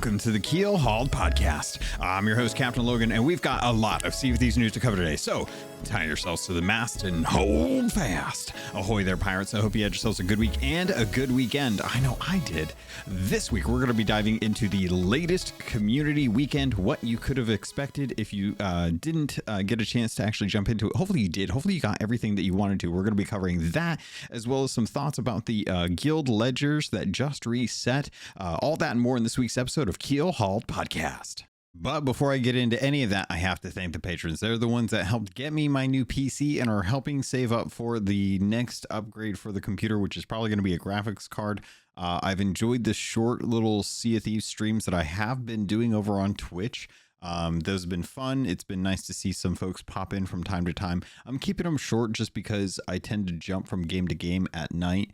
Welcome to the Keelhauled podcast. I'm your host, Captain Logun, and we've got a lot of Sea of Thieves news to cover today. So tie yourselves to the mast and hold fast. Ahoy there, pirates. I hope you had yourselves a good week and a good weekend. I know I did. This week, we're going to be diving into the latest community weekend, what you could have expected if you didn't get a chance to actually jump into it. Hopefully you did. Hopefully you got everything that you wanted to. We're going to be covering that, as well as some thoughts about the guild ledgers that just reset. All that and more in this week's episode of Keelhauled Podcast. But before I get into any of that, I have to thank the patrons. They're the ones that helped get me my new PC and are helping save up for the next upgrade for the computer, which is probably going to be a graphics card. I've enjoyed the short little Sea of Thieves streams that I have been doing over on Twitch. Those have been fun. It's been nice to see some folks pop in from time to time. I'm keeping them short just because I tend to jump from game to game at night.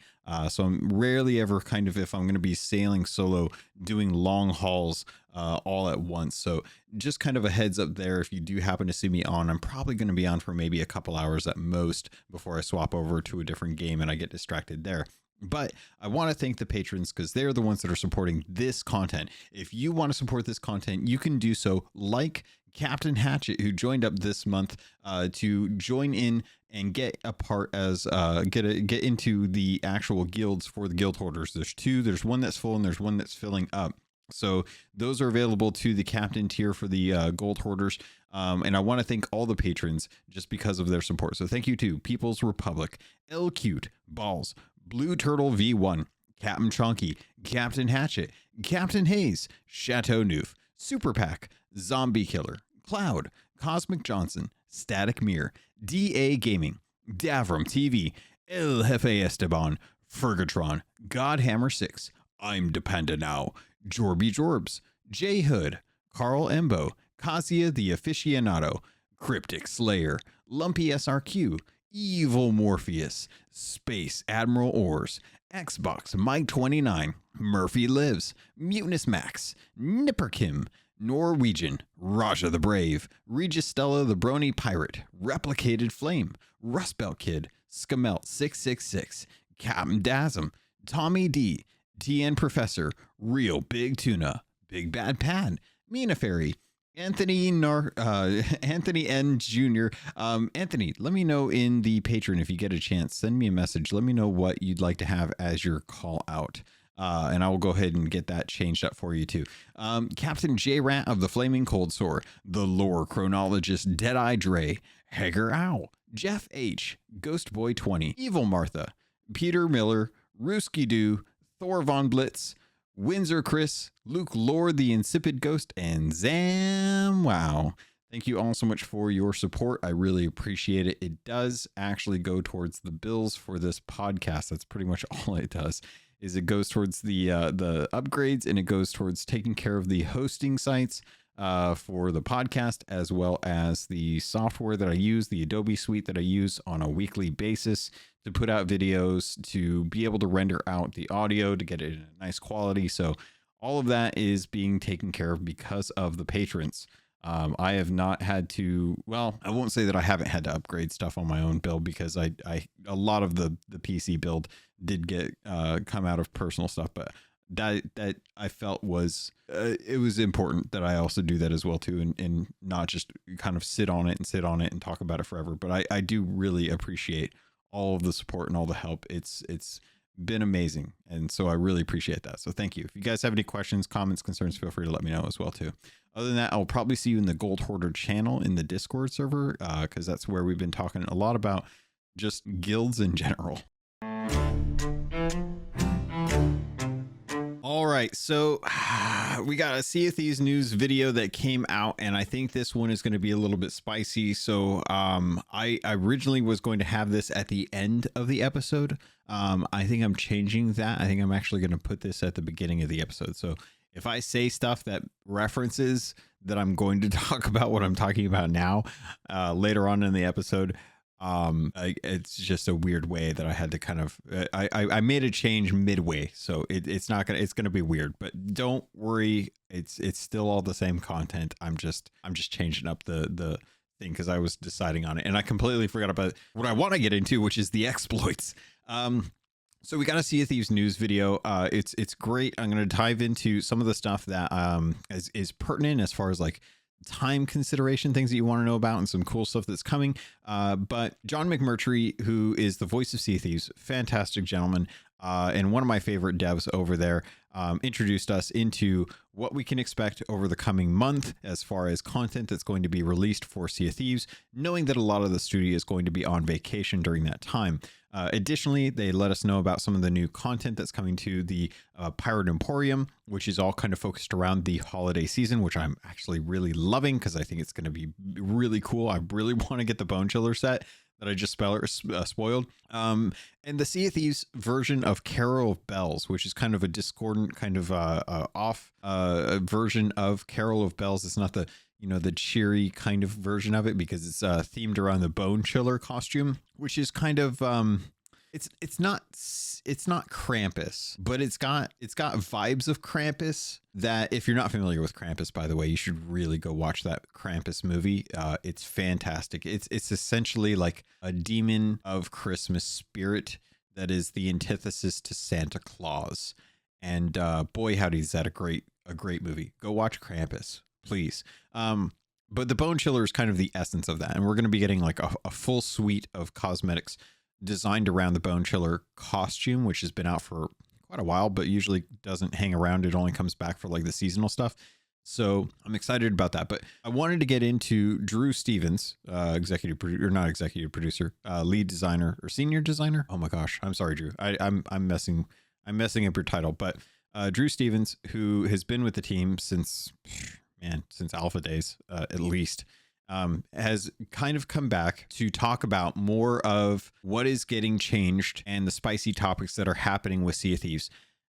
So I'm rarely ever kind of, if I'm going to be sailing solo, doing long hauls all at once. So just kind of a heads up there. If you do happen to see me on, I'm probably going to be on for maybe a couple hours at most before I swap over to a different game and I get distracted there. But I want to thank the patrons because they're the ones that are supporting this content. If you want to support this content, you can do so like Captain Hatchet, who joined up this month to join in and get a part as get into the actual guilds for the guild hoarders. There's two. There's one that's full and there's one that's filling up. So those are available to the captain tier for the gold hoarders. And I want to thank all the patrons just because of their support. So thank you to People's Republic, L Cute, Balls, Blue Turtle V1, Captain Chonky, Captain Hatchet, Captain Hayes, Chateau Neuf, Super Pack, Zombie Killer, Cloud, Cosmic Johnson, Static Mirror, DA Gaming, Davram TV, El Jefe Esteban, Fergatron, Godhammer 6, I'm Dependa Now, Jorby Jorbs, J Hood, Carl Embo, Kasia the Aficionado, Cryptic Slayer, Lumpy SRQ, Evil Morpheus, Space Admiral Oars, Xbox Mike 29, Murphy Lives, Mutinous Max, Nipper Kim, Norwegian, Raja the Brave, Registella the Brony Pirate, Replicated Flame, Rustbelt Kid, Skamelt 666, Captain Dasm, Tommy D, TN Professor, Real Big Tuna, Big Bad Pad, Mina Fairy, Anthony N Jr. Anthony, let me know in the Patreon if you get a chance. Send me a message. Let me know what you'd like to have as your call out. And I will go ahead and get that changed up for you too. Captain J Rat of the Flaming Cold Sore, the Lore Chronologist Deadeye Dre, Hager Owl, Jeff H, Ghost Boy 20, Evil Martha, Peter Miller, Rooski Doo, Thor Von Blitz, Windsor Chris, Luke Lord the Insipid Ghost, and Zam Wow. Thank you all so much for your support. I really appreciate it. It does actually go towards the bills for this podcast. That's pretty much all it does. Is it goes towards the upgrades, and it goes towards taking care of the hosting sites for the podcast, as well as the software that I use, the Adobe suite that I use on a weekly basis to put out videos, to be able to render out the audio, to get it in a nice quality. So all of that is being taken care of because of the patrons. I have not had to, well, I won't say that I haven't had to upgrade stuff on my own build, because a lot of the PC build did get come out of personal stuff, but that I felt was it was important that I also do that as well too, and not just kind of sit on it and talk about it forever. But I do really appreciate all of the support and all the help. It's been amazing, and so I really appreciate that. So thank you. If you guys have any questions, comments, concerns, feel free to let me know as well too. Other than that, I'll probably see you in the Gold Hoarder channel in the Discord server, because that's where we've been talking a lot about just guilds in general. All right, so we got a Sea of Thieves news video that came out, and I think this one is going to be a little bit spicy. So I originally was going to have this at the end of the episode. I think I'm changing that. I think I'm actually going to put this at the beginning of the episode. So if I say stuff that references that I'm going to talk about what I'm talking about now later on in the episode, it's just a weird way that I had to kind of I made a change midway, so it's gonna be weird, but don't worry, it's still all the same content. I'm just changing up the thing because I was deciding on it, and I completely forgot about what I want to get into, which is the exploits. So we got a Sea of Thieves news video. It's great. I'm going to dive into some of the stuff that is pertinent as far as like time consideration, things that you want to know about, and some cool stuff that's coming. But John McMurtry, who is the voice of Sea of Thieves, fantastic gentleman, and one of my favorite devs over there, introduced us into what we can expect over the coming month as far as content that's going to be released for Sea of Thieves, knowing that a lot of the studio is going to be on vacation during that time. Additionally, they let us know about some of the new content that's coming to the Pirate Emporium, which is all kind of focused around the holiday season, which I'm actually really loving because I think it's going to be really cool. I really want to get the Bone Chiller set that I just spoiled. And the Sea of Thieves version of Carol of Bells, which is kind of a discordant kind of off version of Carol of Bells. It's not the the cheery kind of version of it because it's themed around the Bone Chiller costume, which is kind of it's not Krampus, but it's got vibes of Krampus. That if you're not familiar with Krampus, by the way, you should really go watch that Krampus movie. It's fantastic. It's essentially like a demon of Christmas spirit that is the antithesis to Santa Claus. And boy, howdy, is that a great movie. Go watch Krampus, please. But the Bone Chiller is kind of the essence of that. And we're going to be getting like a full suite of cosmetics designed around the Bone Chiller costume, which has been out for quite a while, but usually doesn't hang around. It only comes back for like the seasonal stuff. So I'm excited about that. But I wanted to get into Drew Stevens, lead designer or senior designer. Oh my gosh, I'm sorry, Drew. I'm messing up your title. But Drew Stevens, who has been with the team since alpha days, at least, has kind of come back to talk about more of what is getting changed and the spicy topics that are happening with Sea of Thieves.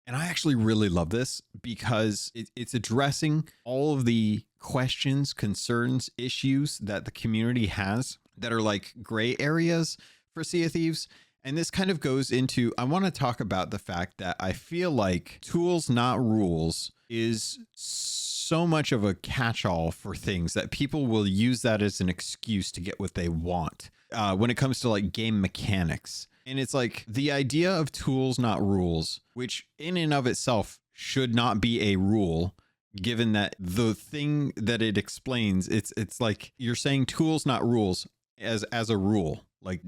And I actually really love this because it's addressing all of the questions, concerns, issues that the community has that are like gray areas for Sea of Thieves. And this kind of goes into, I want to talk about the fact that I feel like tools, not rules, is so much of a catch-all for things that people will use that as an excuse to get what they want when it comes to like game mechanics. And it's like the idea of tools, not rules, which in and of itself should not be a rule, given that the thing that it explains, it's like you're saying tools, not rules as a rule. Like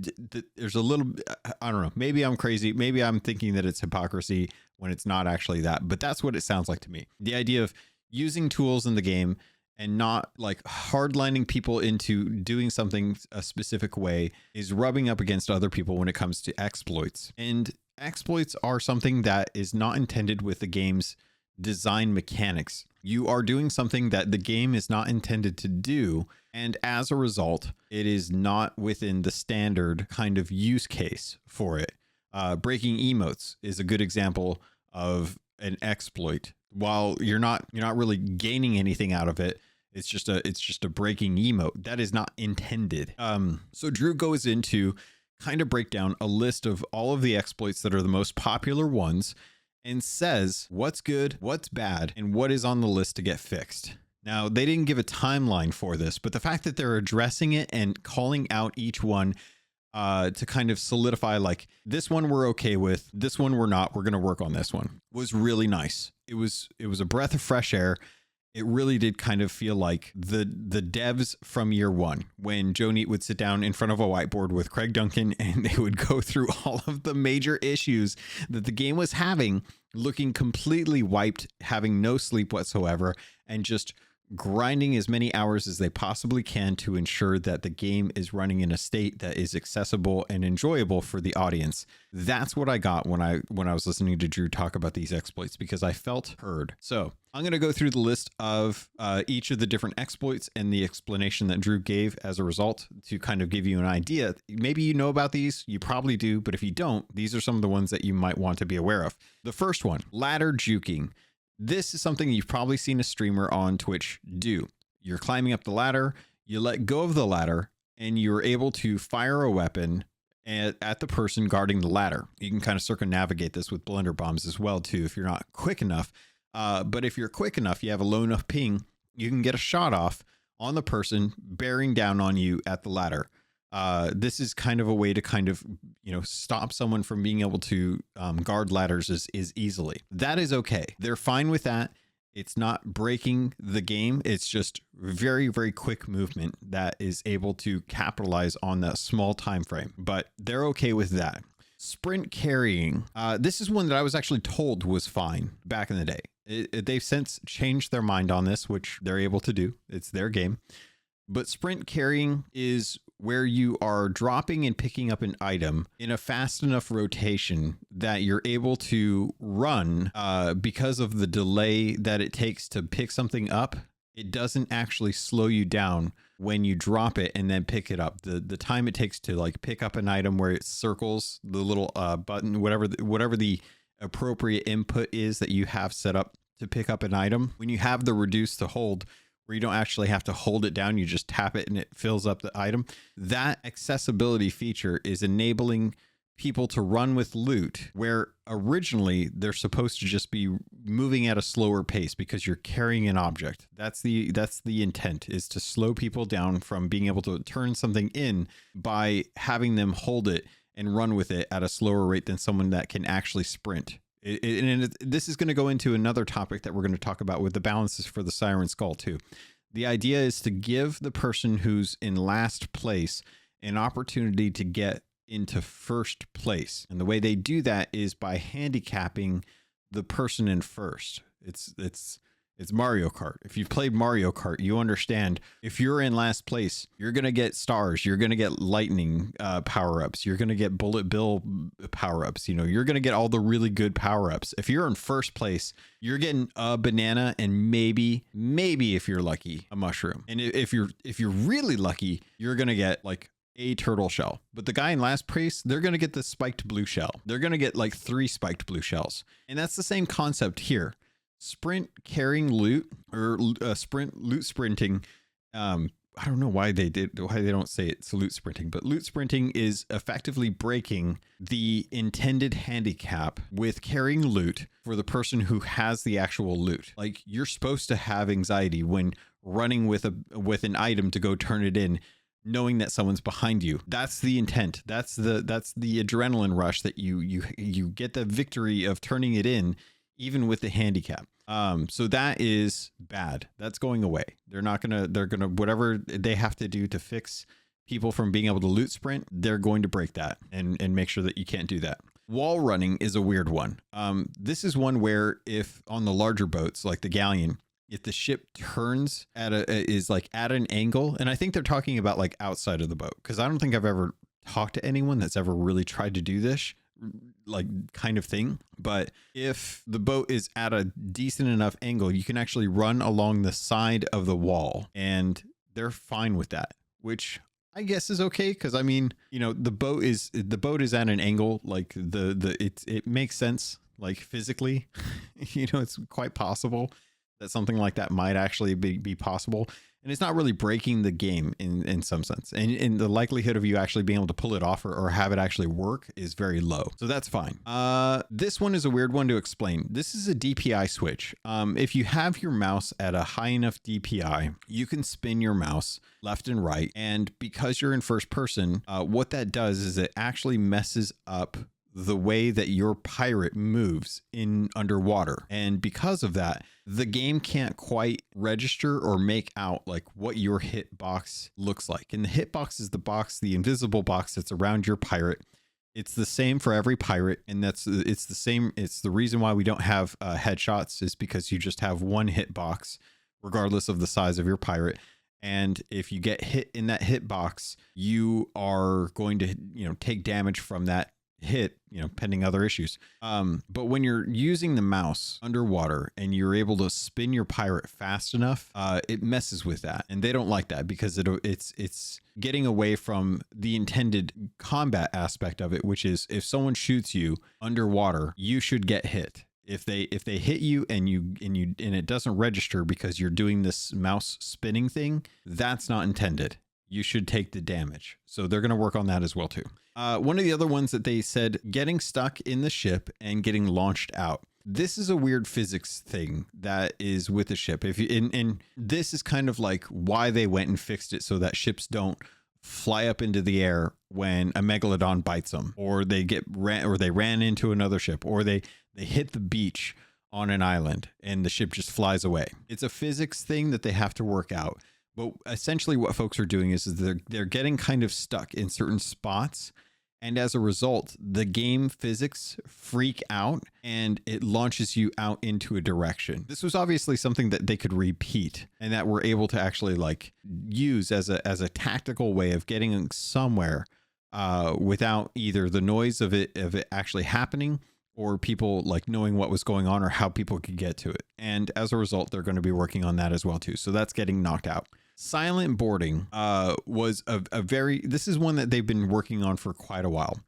there's a little, I don't know, maybe I'm crazy. Maybe I'm thinking that it's hypocrisy when it's not actually that, but that's what it sounds like to me. The idea of using tools in the game and not like hardlining people into doing something a specific way is rubbing up against other people when it comes to exploits. And exploits are something that is not intended with the game's design mechanics. You are doing something that the game is not intended to do. And as a result, it is not within the standard kind of use case for it. Breaking emotes is a good example of an exploit. While you're not really gaining anything out of it, it's just a breaking emote that is not intended. So Drew goes into kind of break down a list of all of the exploits that are the most popular ones and says what's good, what's bad, and what is on the list to get fixed. Now, they didn't give a timeline for this, but the fact that they're addressing it and calling out each one to kind of solidify, like, this one we're okay with, this one we're not, we're going to work on this one, was really nice. It was a breath of fresh air. It really did kind of feel like the devs from year one, when Joe Neat would sit down in front of a whiteboard with Craig Duncan and they would go through all of the major issues that the game was having, looking completely wiped, having no sleep whatsoever, and just grinding as many hours as they possibly can to ensure that the game is running in a state that is accessible and enjoyable for the audience. That's what I got when I was listening to Drew talk about these exploits, because I felt heard. So I'm going to go through the list of each of the different exploits and the explanation that Drew gave as a result to kind of give you an idea. Maybe you know about these, you probably do, but if you don't, these are some of the ones that you might want to be aware of. The first one, ladder juking. This is something you've probably seen a streamer on Twitch do. You're climbing up the ladder, you let go of the ladder, and you're able to fire a weapon at the person guarding the ladder. You can kind of circumnavigate this with blender bombs as well, too, if you're not quick enough. But if you're quick enough, you have a low enough ping, you can get a shot off on the person bearing down on you at the ladder. this is kind of a way to kind of, stop someone from being able to guard ladders is easily. That is okay. They're fine with that. It's not breaking the game. It's just very, very quick movement that is able to capitalize on that small time frame. But they're okay with that. Sprint carrying. This is one that I was actually told was fine back in the day. They've since changed their mind on this, which they're able to do. It's their game. But sprint carrying is where you are dropping and picking up an item in a fast enough rotation that you're able to run because of the delay that it takes to pick something up. It doesn't actually slow you down when you drop it and then pick it up. The time it takes to like pick up an item where it circles the little button, whatever the appropriate input is that you have set up to pick up an item. When you have the reduce to hold, where you don't actually have to hold it down, you just tap it and it fills up the item. That accessibility feature is enabling people to run with loot where originally they're supposed to just be moving at a slower pace because you're carrying an object. That's the intent, is to slow people down from being able to turn something in by having them hold it and run with it at a slower rate than someone that can actually sprint. This is going to go into another topic that we're going to talk about with the balances for the Siren Skull too. The idea is to give the person who's in last place an opportunity to get into first place. And the way they do that is by handicapping the person in first. It's Mario Kart. If you've played Mario Kart, you understand if you're in last place, you're going to get stars. You're going to get lightning power-ups. You're going to get Bullet Bill power-ups. You're going to get all the really good power-ups. If you're in first place, you're getting a banana and maybe if you're lucky, a mushroom. And if you're really lucky, you're going to get like a turtle shell. But the guy in last place, they're going to get the spiked blue shell. They're going to get like 3 spiked blue shells. And that's the same concept here. Sprint carrying loot or sprint loot sprinting. I don't know why they don't say it's loot sprinting, but loot sprinting is effectively breaking the intended handicap with carrying loot for the person who has the actual loot. Like, you're supposed to have anxiety when running with an item to go turn it in, knowing that someone's behind you. That's the intent. That's the adrenaline rush that you get the victory of turning it in, even with the handicap. So that is bad. That's going away. They're gonna whatever they have to do to fix people from being able to loot sprint, they're going to break that and make sure that you can't do that. Wall running is a weird one. This is one where if on the larger boats like the galleon, if the ship turns at an angle, and I think they're talking about like outside of the boat, because I don't think I've ever talked to anyone that's ever really tried to do this like kind of thing. But if the boat is at a decent enough angle, you can actually run along the side of the wall, and they're fine with that, which I guess is okay. Cause I mean, the boat is at an angle, like it makes sense, like physically, it's quite possible that something like that might actually be possible. And it's not really breaking the game in some sense. And the likelihood of you actually being able to pull it off or have it actually work is very low. So that's fine. This one is a weird one to explain. This is a DPI switch. If you have your mouse at a high enough DPI, you can spin your mouse left and right. And because you're in first person, what that does is it actually messes up the way that your pirate moves in underwater. And because of that, the game can't quite register or make out like what your hitbox looks like. And the hitbox is the invisible box that's around your pirate. It's the same for every pirate. And it's the same. It's the reason why we don't have headshots, is because you just have one hitbox, regardless of the size of your pirate. And if you get hit in that hitbox, you are going to, take damage from that hit, pending other issues. But when you're using the mouse underwater and you're able to spin your pirate fast enough, it messes with that. And they don't like that because it's getting away from the intended combat aspect of it, which is if someone shoots you underwater, you should get hit. If they hit you and it doesn't register because you're doing this mouse spinning thing, that's not intended. You should take the damage. So they're going to work on that as well too. One of the other ones that they said, getting stuck in the ship and getting launched out. This is a weird physics thing that is with the ship. And this is kind of like why they went and fixed it so that ships don't fly up into the air when a megalodon bites them, or they ran into another ship, or they hit the beach on an island and the ship just flies away. It's a physics thing that they have to work out. But essentially what folks are doing is they're getting kind of stuck in certain spots. And as a result, the game physics freak out and it launches you out into a direction. This was obviously something that they could repeat and that we're able to actually like use as a tactical way of getting somewhere without either the noise of it actually happening or people like knowing what was going on or how people could get to it. And as a result, they're going to be working on that as well too. So that's getting knocked out. Silent boarding was this is one that they've been working on for quite a while.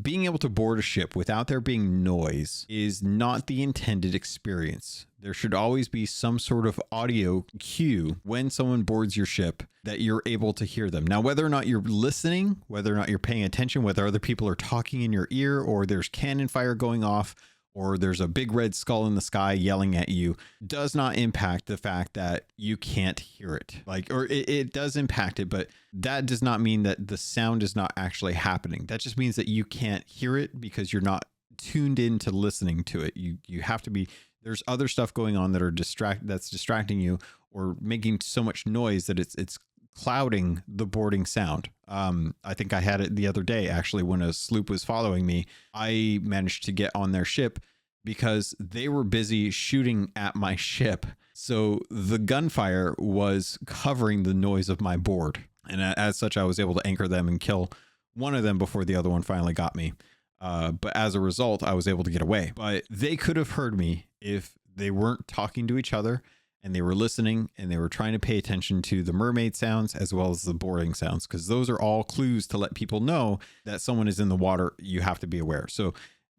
Being able to board a ship without there being noise is not the intended experience. There should always be some sort of audio cue when someone boards your ship that you're able to hear them. Now, whether or not you're listening, whether or not you're paying attention, whether other people are talking in your ear or there's cannon fire going off, or there's a big red skull in the sky yelling at you, does not impact the fact that you can't hear it. It does impact it, but that does not mean that the sound is not actually happening. That just means that you can't hear it because you're not tuned into listening to it. You have to be, there's other stuff going on that's distracting you or making so much noise that it's clouding the boarding sound. I think I had it the other day, actually, when a sloop was following me. I managed to get on their ship because they were busy shooting at my ship. So the gunfire was covering the noise of my board. And as such, I was able to anchor them and kill one of them before the other one finally got me. But as a result, I was able to get away. But they could have heard me if they weren't talking to each other and they were listening and they were trying to pay attention to the mermaid sounds as well as the boarding sounds, because those are all clues to let people know that someone is in the water. You have to be aware. So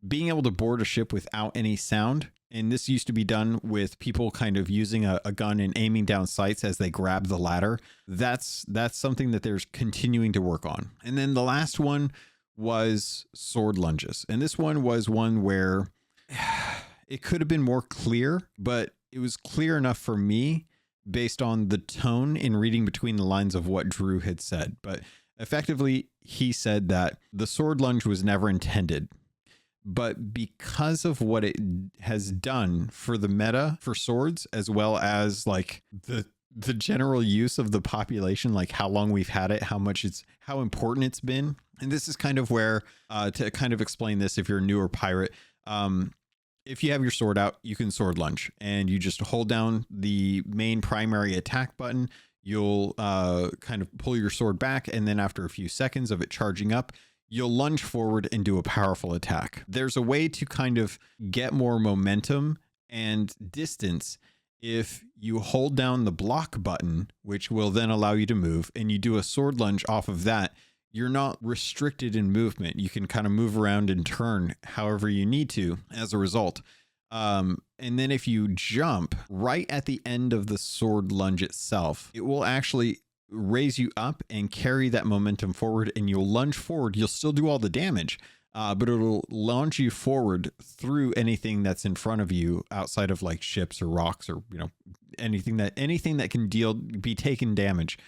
being able to board a ship without any sound, and this used to be done with people kind of using a gun and aiming down sights as they grab the ladder. That's something that they're continuing to work on. And then the last one was sword lunges. And this one was one where it could have been more clear, but it was clear enough for me based on the tone in reading between the lines of what Drew had said. But effectively, he said that the sword lunge was never intended. But because of what it has done for the meta for swords, as well as like the general use of the population, like how long we've had it, how important it's been. And this is kind of where, to kind of explain this, if you're a newer pirate, if you have your sword out, you can sword lunge and you just hold down the main primary attack button. You'll kind of pull your sword back. And then after a few seconds of it charging up, you'll lunge forward and do a powerful attack. There's a way to kind of get more momentum and distance if you hold down the block button, which will then allow you to move, and you do a sword lunge off of that. You're not restricted in movement. You can kind of move around and turn however you need to as a result. And then if you jump right at the end of the sword lunge itself, it will actually raise you up and carry that momentum forward, and you'll lunge forward. You'll still do all the damage, but it'll launch you forward through anything that's in front of you outside of like ships or rocks or, anything that can be taken damage.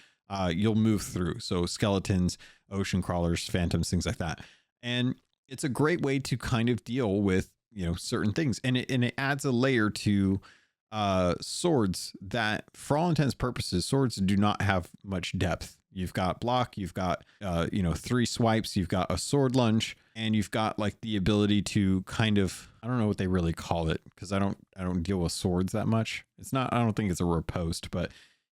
You'll move through. So skeletons, ocean crawlers, phantoms, things like that. And it's a great way to kind of deal with, certain things. And it adds a layer to swords that, for all intents and purposes, swords do not have much depth. You've got block, you've got, 3 swipes, you've got a sword lunge, and you've got like the ability to kind of, I don't know what they really call it, because I don't deal with swords that much. I don't think it's a riposte, but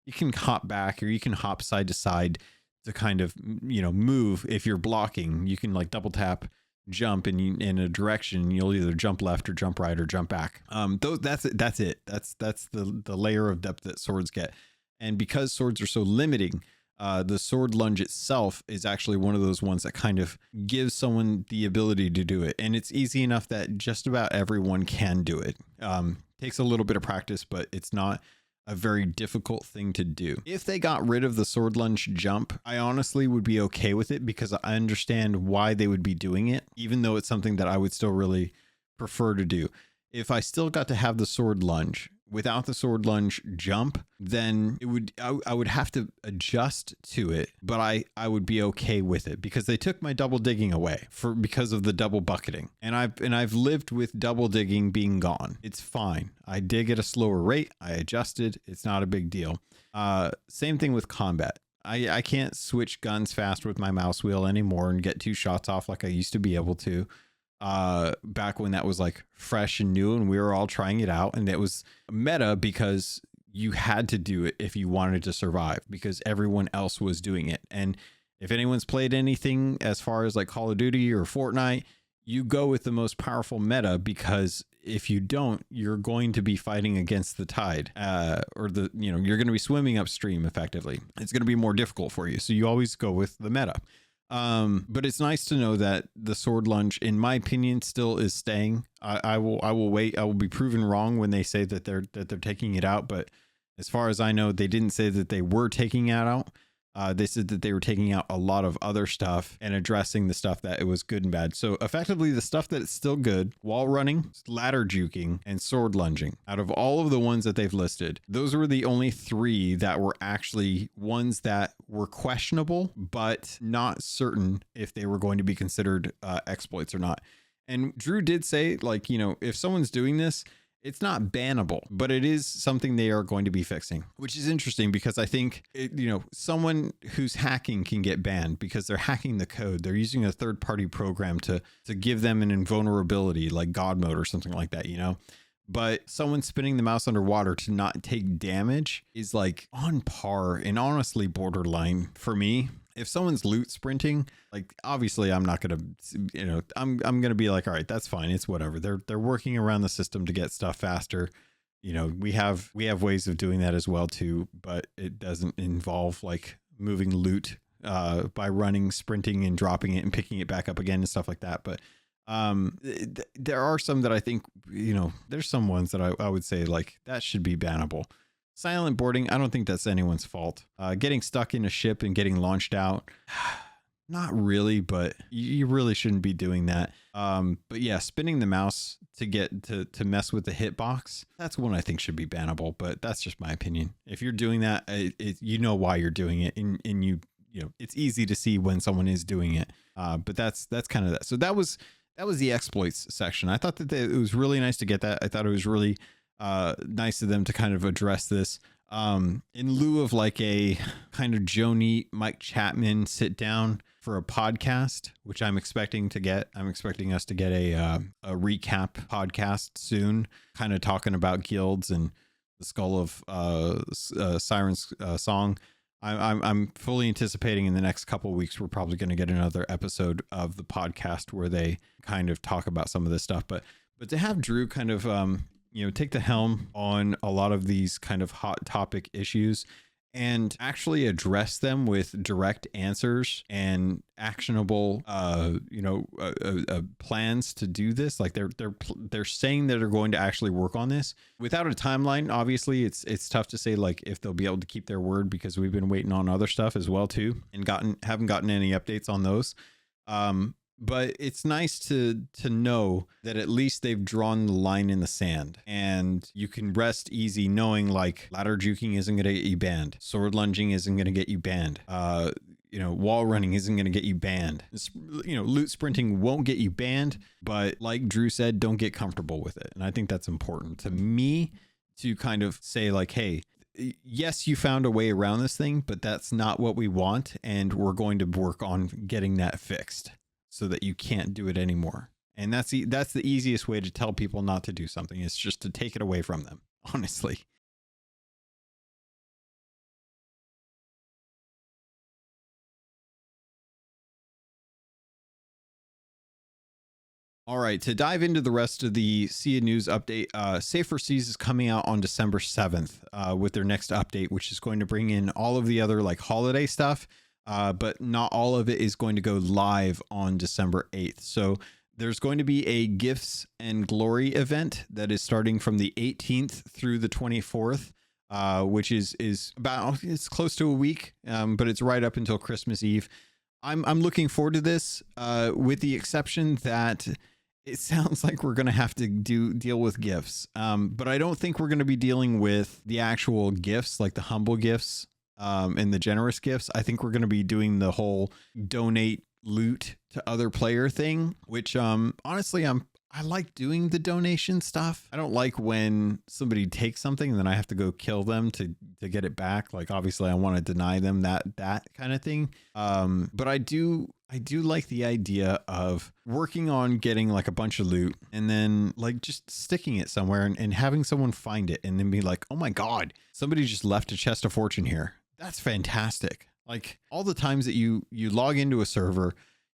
you can hop back or you can hop side to side to kind of, move. If you're blocking, you can like double tap, jump in a direction. You'll either jump left or jump right or jump back. That's it. That's the layer of depth that swords get. And because swords are so limiting, the sword lunge itself is actually one of those ones that kind of gives someone the ability to do it. And it's easy enough that just about everyone can do it. Takes a little bit of practice, but it's not a very difficult thing to do. If they got rid of the sword lunge jump, I honestly would be okay with it, because I understand why they would be doing it, even though it's something that I would still really prefer to do. If I still got to have the sword lunge without the sword lunge jump, then I would have to adjust to it, but I would be okay with it because they took my double digging away because of the double bucketing. And I've lived with double digging being gone. It's fine. I dig at a slower rate. I adjusted. It's not a big deal. Same thing with combat. I can't switch guns fast with my mouse wheel anymore and get 2 shots off like I used to be able to. Back when that was like fresh and new and we were all trying it out, and it was meta because you had to do it if you wanted to survive because everyone else was doing it. And if anyone's played anything as far as like Call of Duty or Fortnite, you go with the most powerful meta because if you don't, you're going to be fighting against the tide, or you're going to be swimming upstream effectively. It's going to be more difficult for you. So you always go with the meta. But it's nice to know that the sword lunge, in my opinion, still is staying. I will wait. I will be proven wrong when they say that they're taking it out. But as far as I know, they didn't say that they were taking it out. They said that they were taking out a lot of other stuff and addressing the stuff that it was good and bad. So effectively the stuff that it's still good: wall running, ladder juking, and sword lunging. Out of all of the ones that they've listed, those were the only 3 that were actually ones that were questionable, but not certain if they were going to be considered exploits or not. And Drew did say, like, if someone's doing this, it's not bannable, but it is something they are going to be fixing, which is interesting because I think, someone who's hacking can get banned because they're hacking the code. They're using a third-party program to give them an invulnerability like God mode or something like that, But someone spinning the mouse underwater to not take damage is like on par and honestly borderline for me. If someone's loot sprinting, like, obviously I'm not going to, I'm going to be like, all right, that's fine. It's whatever. They're working around the system to get stuff faster. We have ways of doing that as well too, but it doesn't involve like moving loot by running, sprinting and dropping it and picking it back up again and stuff like that. But there are some that I think, there's some ones that I would say like that should be bannable. Silent boarding, I don't think that's anyone's fault. Getting stuck in a ship and getting launched out, not really, but you really shouldn't be doing that. But yeah, spinning the mouse to get to mess with the hitbox, that's one I think should be bannable, but that's just my opinion. If you're doing that, you know why you're doing it, and it's easy to see when someone is doing it. But that's kind of that. So that was the exploits section. I thought that it was really nice to get that. I thought it was really nice of them to kind of address this in lieu of like a kind of Joe Neat, Mike Chapman sit down for a podcast, which I'm expecting to get. I'm expecting us to get a recap podcast soon, kind of talking about guilds and the Skull of Siren's song. I'm fully anticipating in the next couple of weeks we're probably going to get another episode of the podcast where they kind of talk about some of this stuff. But to have Drew kind of take the helm on a lot of these kind of hot topic issues and actually address them with direct answers and actionable plans to do this. Like they're saying that they're going to actually work on this without a timeline. Obviously it's tough to say like if they'll be able to keep their word, because we've been waiting on other stuff as well too and haven't gotten any updates on those. But it's nice to know that at least they've drawn the line in the sand, and you can rest easy knowing like ladder juking isn't going to get you banned. Sword lunging isn't going to get you banned. Wall running isn't going to get you banned. Loot sprinting won't get you banned, but like Drew said, don't get comfortable with it. And I think that's important to me to kind of say like, hey, yes, you found a way around this thing, but that's not what we want. And we're going to work on getting that fixed so that you can't do it anymore. And that's the easiest way to tell people not to do something, is just to take it away from them, honestly. All right, to dive into the rest of the Sea News update, Safer Seas is coming out on December 7th with their next update, which is going to bring in all of the other like holiday stuff. But not all of it is going to go live on December 8th. So there's going to be a Gifts and Glory event that is starting from the 18th through the 24th, which is it's close to a week, but it's right up until Christmas Eve. I'm looking forward to this, with the exception that it sounds like we're going to have to deal with gifts. But I don't think we're going to be dealing with the actual gifts, like the humble gifts, and the generous gifts. I think we're going to be doing the whole donate loot to other player thing, which, honestly, I like doing the donation stuff. I don't like when somebody takes something and then I have to go kill them to get it back. Like, obviously I want to deny them that kind of thing. But I do like the idea of working on getting like a bunch of loot and then like just sticking it somewhere and having someone find it and then be like, oh my God, somebody just left a chest of fortune here. That's fantastic. Like all the times that you log into a server,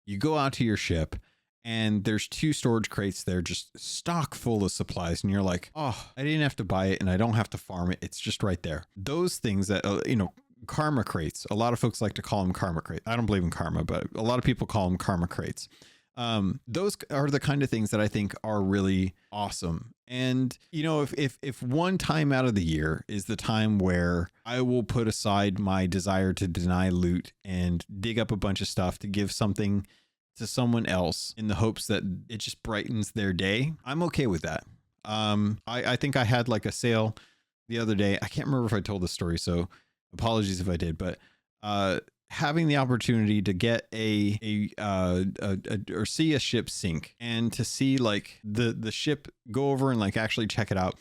you go out to your ship, and there's 2 storage crates there just stock full of supplies, and you're like, oh, I didn't have to buy it and I don't have to farm it. It's just right there. Those things that, karma crates, a lot of folks like to call them karma crates. I don't believe in karma, but a lot of people call them karma crates. Those are the kind of things that I think are really awesome. And, if one time out of the year is the time where I will put aside my desire to deny loot and dig up a bunch of stuff to give something to someone else in the hopes that it just brightens their day, I'm okay with that. I think I had like a sale the other day. I can't remember if I told this story, so apologies if I did, but having the opportunity to get or see a ship sink and to see like the ship go over and like actually check it out.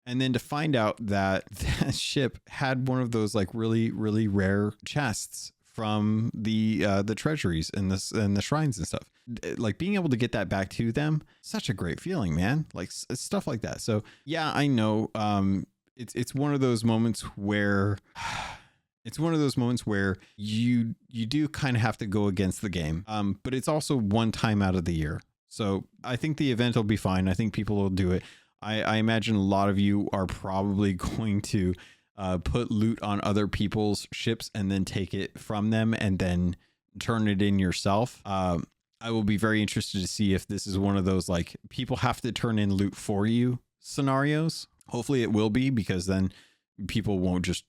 And then to find out that that ship had one of those like really, really rare chests from the treasuries and the shrines and stuff, like being able to get that back to them, such a great feeling, man. Like stuff like that. So yeah, I know, it's one of those moments where you do kind of have to go against the game. But it's also one time out of the year. So I think the event will be fine. I think people will do it. I imagine a lot of you are probably going to put loot on other people's ships and then take it from them and then turn it in yourself. I will be very interested to see if this is one of those like people have to turn in loot for you scenarios. Hopefully it will be, because then people won't just,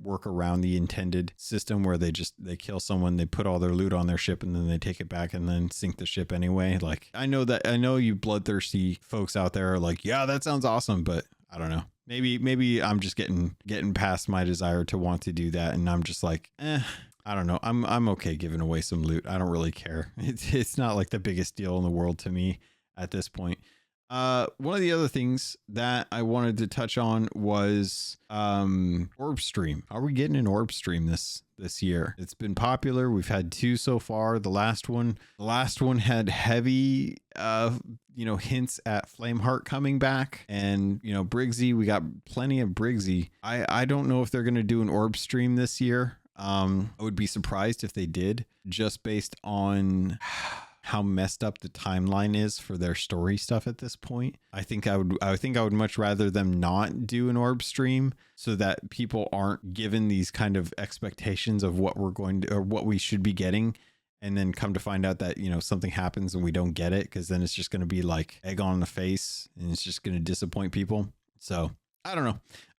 work around the intended system where they kill someone, they put all their loot on their ship and then they take it back and then sink the ship anyway. Like I know you bloodthirsty folks out there are like, yeah, that sounds awesome, but I don't know. Maybe I'm just getting past my desire to want to do that, and I'm just like, I don't know. I'm okay giving away some loot. I don't really care. It's not like the biggest deal in the world to me at this point. One of the other things that I wanted to touch on was orb stream. Are we getting an orb stream this year? It's been popular. We've had 2 so far. The last one had heavy hints at Flameheart coming back, and Briggsy. We got plenty of Briggsy. I don't know if they're going to do an orb stream this year. I would be surprised if they did, just based on how messed up the timeline is for their story stuff at this point. I think I would much rather them not do an orb stream, so that people aren't given these kind of expectations of what we're going to, or what we should be getting, and then come to find out that something happens and we don't get it, because then it's just going to be like egg on the face and it's just going to disappoint people. So I don't know.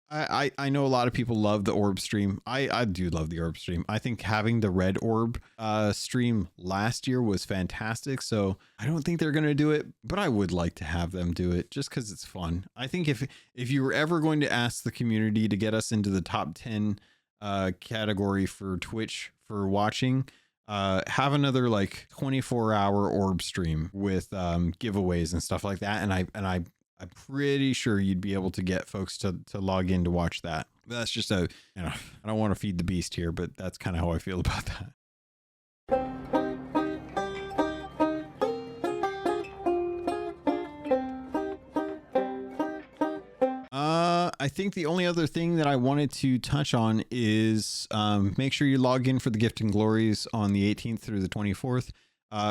I know a lot of people love the orb stream. I do love the orb stream. I think having the red orb stream last year was fantastic. So I don't think they're going to do it, but I would like to have them do it just because it's fun. I think if you were ever going to ask the community to get us into the top 10 category for Twitch for watching, have another like 24-hour orb stream with giveaways and stuff like that. I'm pretty sure you'd be able to get folks to log in to watch that. That's just I don't want to feed the beast here, but that's kind of how I feel about that. I think the only other thing that I wanted to touch on is make sure you log in for the Gift and Glories on the 18th through the 24th.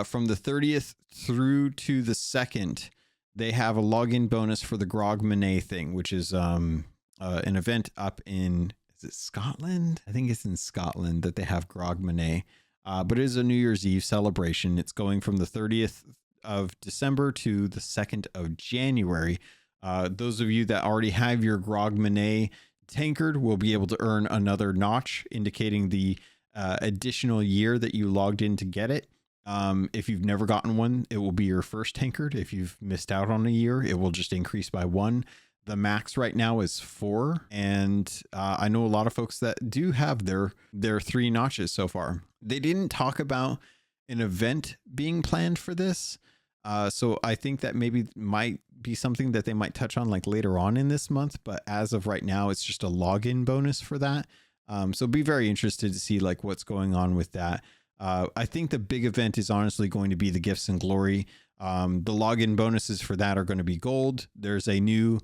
From the 30th through to the 2nd, they have a login bonus for the Grog Manet thing, which is an event up in, is it Scotland? I think it's in Scotland that they have Grog Manet. But it is a New Year's Eve celebration. It's going from the 30th of December to the 2nd of January. Those of you that already have your Grog Manet tankard will be able to earn another notch, indicating the additional year that you logged in to get it. If you've never gotten one, it will be your first tankard. If you've missed out on a year, it will just increase by 1. The max right now is 4, and I know a lot of folks that do have their 3 notches so far. They didn't talk about an event being planned for this, so I think that maybe might be something that they might touch on like later on in this month. But as of right now, it's just a login bonus for that. So be very interested to see like what's going on with that. I think the big event is honestly going to be the Gifts and Glory. The login bonuses for that are going to be gold. There's a new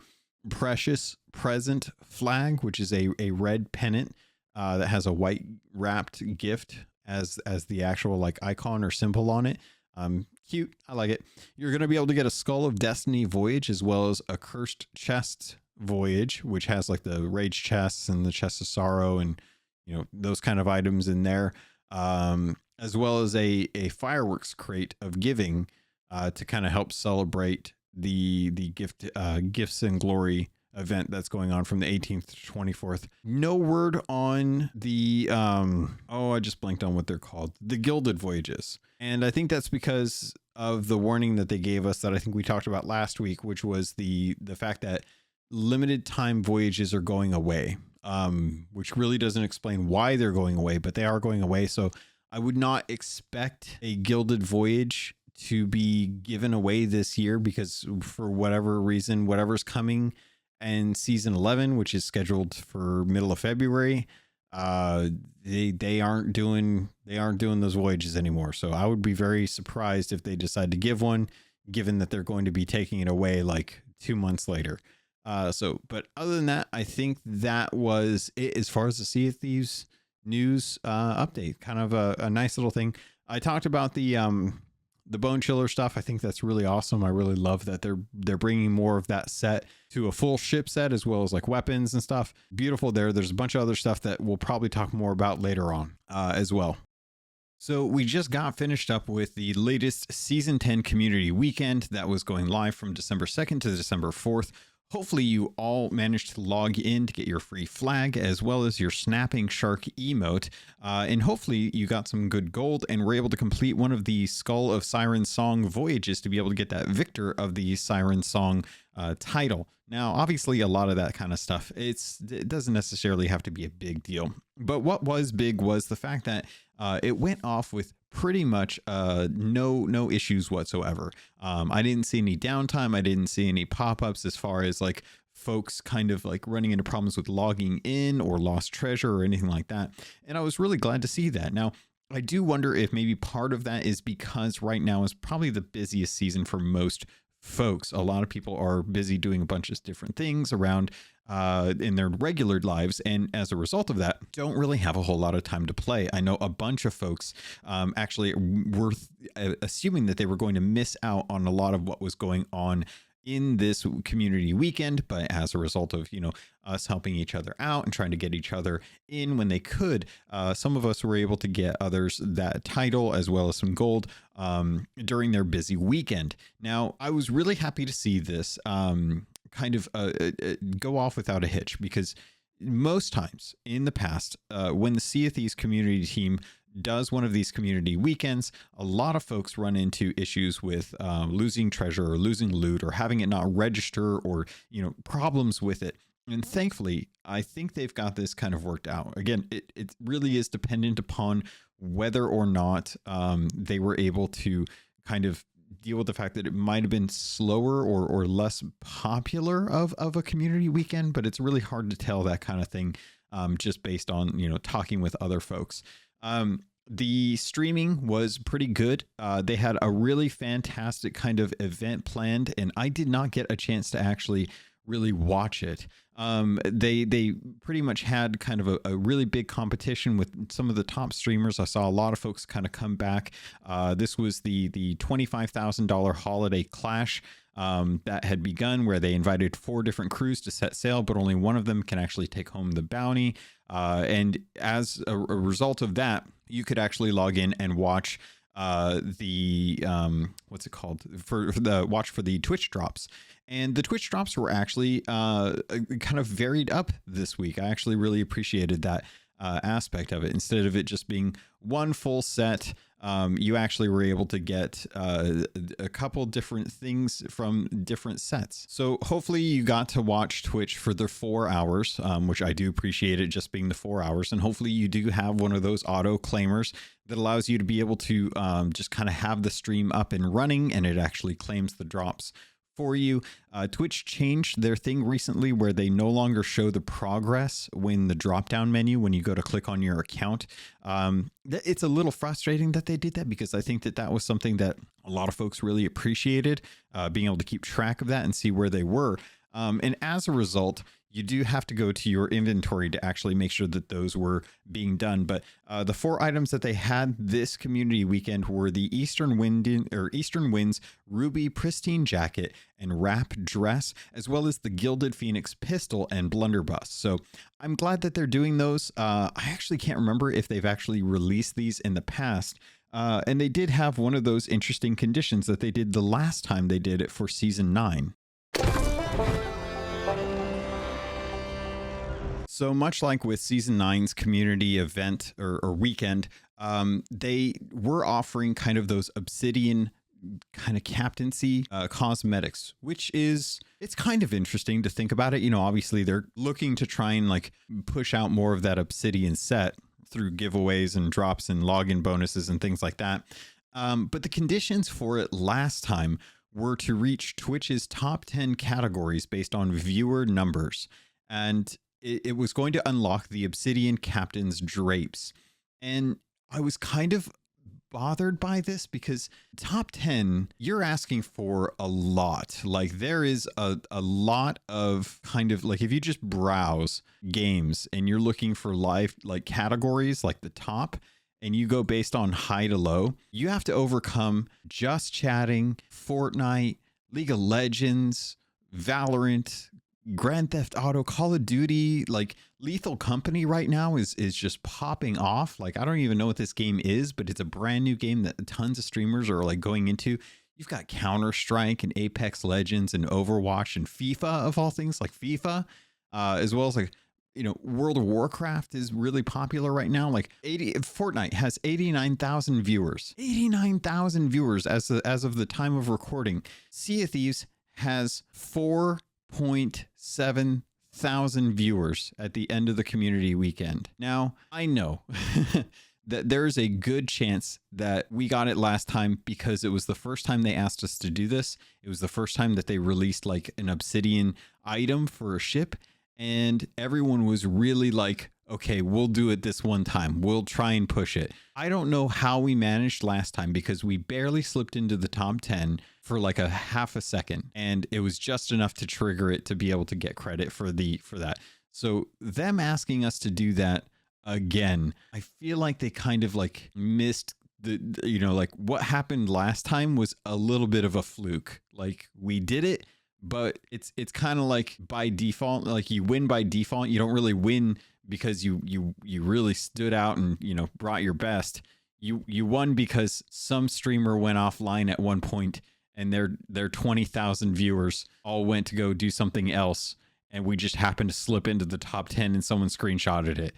Precious Present flag, which is a red pennant that has a white wrapped gift as the actual like icon or symbol on it. Cute. I like it. You're going to be able to get a Skull of Destiny voyage, as well as a Cursed Chest voyage, which has like the Rage chests and the Chest of Sorrow and, you know, those kind of items in there. As well as a fireworks crate of giving to kind of help celebrate the Gifts and Glory event that's going on from the 18th to 24th. No word on the I just blanked on what they're called, the Gilded Voyages. And I think that's because of the warning that they gave us that I think we talked about last week, which was the fact that limited time voyages are going away, which really doesn't explain why they're going away, but they are going away. So I would not expect a Gilded Voyage to be given away this year, because for whatever reason, whatever's coming in season 11, which is scheduled for middle of February, they aren't doing those voyages anymore. So I would be very surprised if they decide to give one, given that they're going to be taking it away like 2 months later. But other than that, I think that was it as far as the Sea of Thieves news update. Kind of a nice little thing. I talked about the Bone Chiller stuff. I think that's really awesome. I really love that they're bringing more of that set to a full ship set, as well as like weapons and stuff. Beautiful there. There's a bunch of other stuff that we'll probably talk more about later on as well. So we just got finished up with the latest Season 10 Community Weekend that was going live from December 2nd to December 4th. Hopefully you all managed to log in to get your free flag, as well as your Snapping Shark emote. And hopefully you got some good gold and were able to complete one of the Skull of Siren Song voyages to be able to get that Victor of the Siren Song title. Now, obviously, a lot of that kind of stuff, it doesn't necessarily have to be a big deal. But what was big was the fact that it went off with pretty much no issues whatsoever. I didn't see any downtime. I didn't see any pop-ups as far as like folks kind of like running into problems with logging in or lost treasure or anything like that. And I was really glad to see that. Now, I do wonder if maybe part of that is because right now is probably the busiest season for most folks. A lot of people are busy doing a bunch of different things around in their regular lives, and as a result of that, don't really have a whole lot of time to play. I know a bunch of folks actually were assuming that they were going to miss out on a lot of what was going on in this community weekend, but as a result of, us helping each other out and trying to get each other in when they could, some of us were able to get others that title as well as some gold during their busy weekend. Now, I was really happy to see this kind of go off without a hitch, because most times in the past, when the Sea of Thieves community team does one of these community weekends, a lot of folks run into issues with losing treasure or losing loot or having it not register, or problems with it. And thankfully, I think they've got this kind of worked out. Again, it really is dependent upon whether or not they were able to kind of deal with the fact that it might have been slower or less popular of a community weekend, but it's really hard to tell that kind of thing just based on talking with other folks. The streaming was pretty good. They had a really fantastic kind of event planned, and I did not get a chance to actually really watch it. They pretty much had kind of a really big competition with some of the top streamers. I saw a lot of folks kind of come back. This was the $25,000 holiday clash that had begun, where they invited 4 different crews to set sail, but only one of them can actually take home the bounty. And as a result of that, you could actually log in and watch what's it called, for the Twitch drops. And the Twitch drops were actually kind of varied up this week. I actually really appreciated that aspect of it. Instead of it just being one full set you actually were able to get a couple different things from different sets. So hopefully you got to watch Twitch for the 4 hours, which I do appreciate it just being the 4 hours. And hopefully you do have one of those auto claimers that allows you to be able to just kind of have the stream up and running, and it actually claims the drops for you. Twitch changed their thing recently where they no longer show the progress when the drop down menu, when you go to click on your account. It's a little frustrating that they did that, because I think that that was something that a lot of folks really appreciated, being able to keep track of that and see where they were. And as a result, you do have to go to your inventory to actually make sure that those were being done. But the 4 items that they had this community weekend were the Eastern Winds Ruby Pristine Jacket and Wrap Dress, as well as the Gilded Phoenix Pistol and Blunderbuss. So I'm glad that they're doing those. I actually can't remember if they've actually released these in the past. And they did have one of those interesting conditions that they did the last time they did it for Season 9. So much like with Season 9's community event or weekend, they were offering kind of those Obsidian kind of captaincy cosmetics, which is, it's kind of interesting to think about it. You know, obviously they're looking to try and like push out more of that Obsidian set through giveaways and drops and login bonuses and things like that. But the conditions for it last time were to reach Twitch's top 10 categories based on viewer numbers. And it was going to unlock the Obsidian Captain's drapes. And I was kind of bothered by this because top 10, you're asking for a lot. Like there is a lot of kind of like, if you just browse games and you're looking for live like categories like the top, and you go based on high to low, you have to overcome Just Chatting, Fortnite, League of Legends, Valorant, Grand Theft Auto, Call of Duty. Like Lethal Company right now is just popping off. Like I don't even know what this game is, but it's a brand new game that tons of streamers are like going into. You've got Counter-Strike and Apex Legends and Overwatch and FIFA, of all things, like FIFA, as well as like, you know, World of Warcraft is really popular right now. Like Fortnite has 89,000 viewers. 89,000 viewers as of the time of recording. Sea of Thieves has 4.7 thousand viewers at the end of the community weekend. Now, I know that there's a good chance that we got it last time because it was the first time they asked us to do this. It was the first time that they released like an Obsidian item for a ship. And everyone was really like, okay, we'll do it this one time. We'll try and push it. I don't know how we managed last time because we barely slipped into the top 10 for like a half a second. And it was just enough to trigger it to be able to get credit for that. So them asking us to do that again, I feel like they kind of like missed you know, like what happened last time was a little bit of a fluke. Like we did it, but it's kind of like by default, like you win by default. You don't really win because you really stood out and, you know, brought your best. You won because some streamer went offline at one point and their 20,000 viewers all went to go do something else. And we just happened to slip into the top 10 and someone screenshotted it.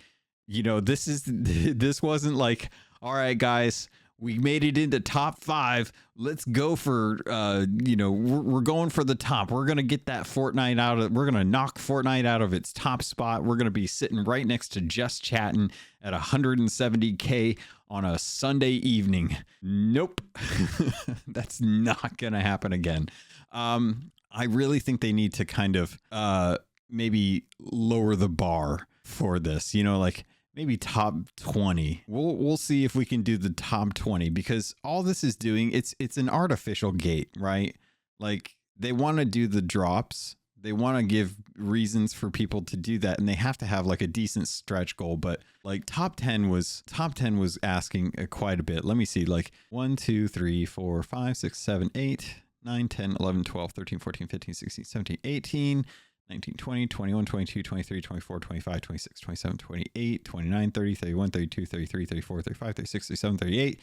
You know, this wasn't like, all right, guys, we made it into top 5. Let's go for, you know, we're going for the top. We're going to get that Fortnite we're going to knock Fortnite out of its top spot. We're going to be sitting right next to Just Chatting at 170K on a Sunday evening. Nope. That's not going to happen again. I really think they need to kind of maybe lower the bar for this, you know, like maybe top 20. We'll see if we can do the top 20 because all this is doing, it's an artificial gate, right? Like they want to do the drops. They want to give reasons for people to do that. And they have to have like a decent stretch goal. But like top 10 was asking quite a bit. Let me see, like 1, 2, 3, 4, 5, 6, 7, 8, 9, 10, 11, 12, 13, 14, 15, 16, 17, 18, 19, 20, 21, 22, 23, 24, 25, 26, 27, 28, 29, 30, 31, 32, 33, 34, 35, 36, 37, 38,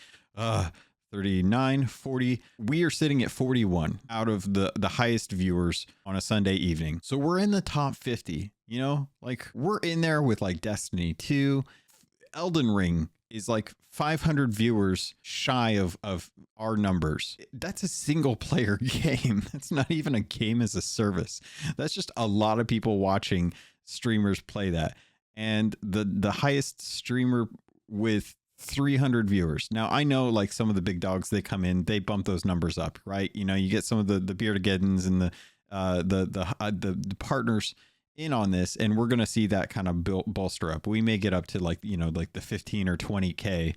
39, 40. We are sitting at 41 out of the highest viewers on a Sunday evening. So we're in the top 50, you know, like we're in there with like Destiny 2, Elden Ring is like 500 viewers shy of our numbers. That's a single player game. That's not even a game as a service. That's just a lot of people watching streamers play that. And the highest streamer with 300 viewers. Now I know like some of the big dogs, they come in, they bump those numbers up, right? You know, you get some of the Beardageddons and the partners in on this, and we're going to see that kind of bolster up. We may get up to like, you know, like the 15 or 20K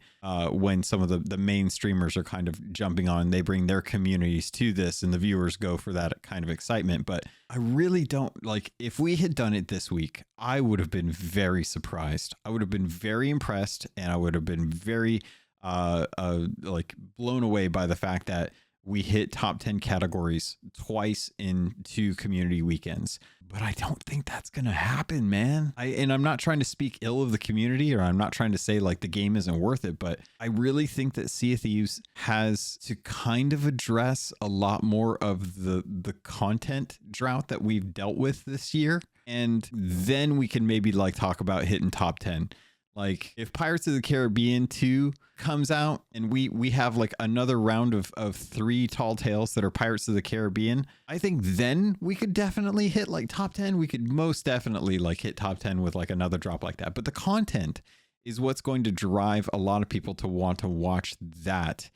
when some of the main streamers are kind of jumping on, they bring their communities to this and the viewers go for that kind of excitement. But I really don't like, if we had done it this week, I would have been very surprised. I would have been very impressed, and I would have been very like blown away by the fact that we hit top 10 categories twice in 2 community weekends. But I don't think that's going to happen, man. And I'm not trying to speak ill of the community, or I'm not trying to say like the game isn't worth it, but I really think that Sea of Thieves has to kind of address a lot more of the content drought that we've dealt with this year. And then we can maybe like talk about hitting top 10. Like if Pirates of the Caribbean 2 comes out and we have like another round of 3 tall tales that are Pirates of the Caribbean, I think then we could definitely hit like top 10. We could most definitely like hit top 10 with like another drop like that. But the content is what's going to drive a lot of people to want to watch that.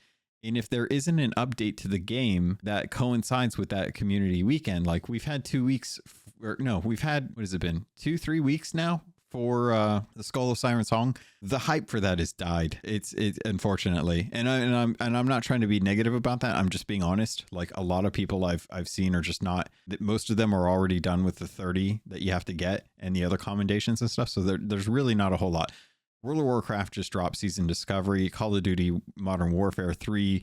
And if there isn't an update to the game that coincides with that community weekend, like we've had 2 weeks, or no, we've had, what has it been? 2-3 weeks now for the Skull of Siren Song. The hype for that has died. It's unfortunately, and I'm not trying to be negative about that. I'm just being honest. Like a lot of people I've seen are just not. Most of them are already done with the 30 that you have to get and the other commendations and stuff. So there's really not a whole lot. World of Warcraft just dropped Season Discovery. Call of Duty Modern Warfare 3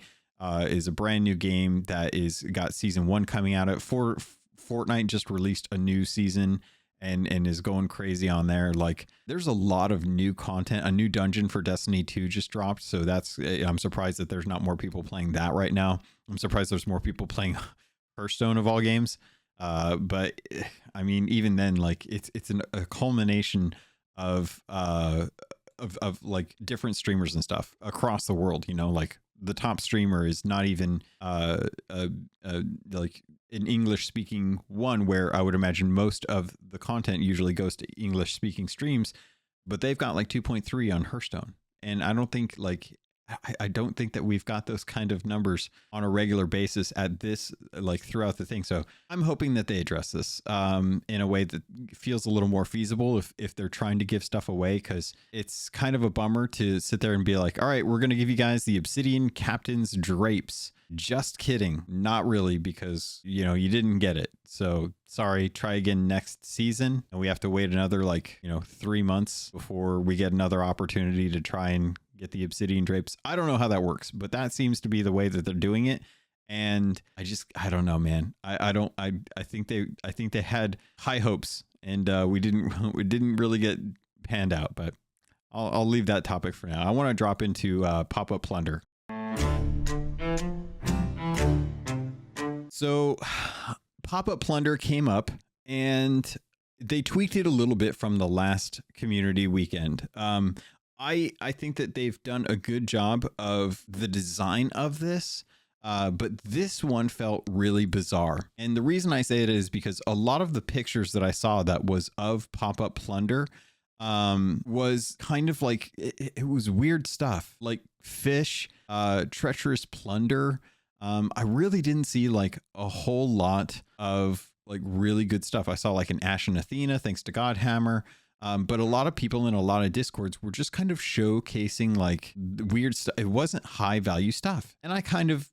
is a brand new game that is got Season 1 coming out. Fortnite just released a new season and is going crazy on there. Like there's a lot of new content. A new dungeon for Destiny 2 just dropped. So I'm surprised that there's not more people playing that right now. I'm surprised there's more people playing Hearthstone of all games. But I mean, even then, like it's a culmination of like different streamers and stuff across the world, you know, like the top streamer is not even like an English speaking one, where I would imagine most of the content usually goes to English speaking streams, but they've got like 2.3 on Hearthstone. And I don't think I don't think that we've got those kind of numbers on a regular basis at this, like throughout the thing. So I'm hoping that they address this in a way that feels a little more feasible if they're trying to give stuff away, because it's kind of a bummer to sit there and be like, all right, we're going to give you guys the Obsidian Captain's Drapes. Just kidding. Not really, because, you know, you didn't get it. So sorry, try again next season. And we have to wait another 3 months before we get another opportunity to try and get the Obsidian Drapes. I don't know how that works, but that seems to be the way that they're doing it. And I don't know, man. I think they had high hopes, and we didn't really get panned out, but I'll leave that topic for now. I want to drop into pop-up plunder. So pop-up plunder came up, and they tweaked it a little bit from the last community weekend. I think that they've done a good job of the design of this, but this one felt really bizarre. And the reason I say it is because a lot of the pictures that I saw that was of pop-up plunder was kind of like, it was weird stuff, like fish, treacherous plunder. I really didn't see like a whole lot of like really good stuff. I saw like an Ashen Athena, thanks to Godhammer. But a lot of people in a lot of Discords were just kind of showcasing like weird stuff. It wasn't high value stuff. And I kind of,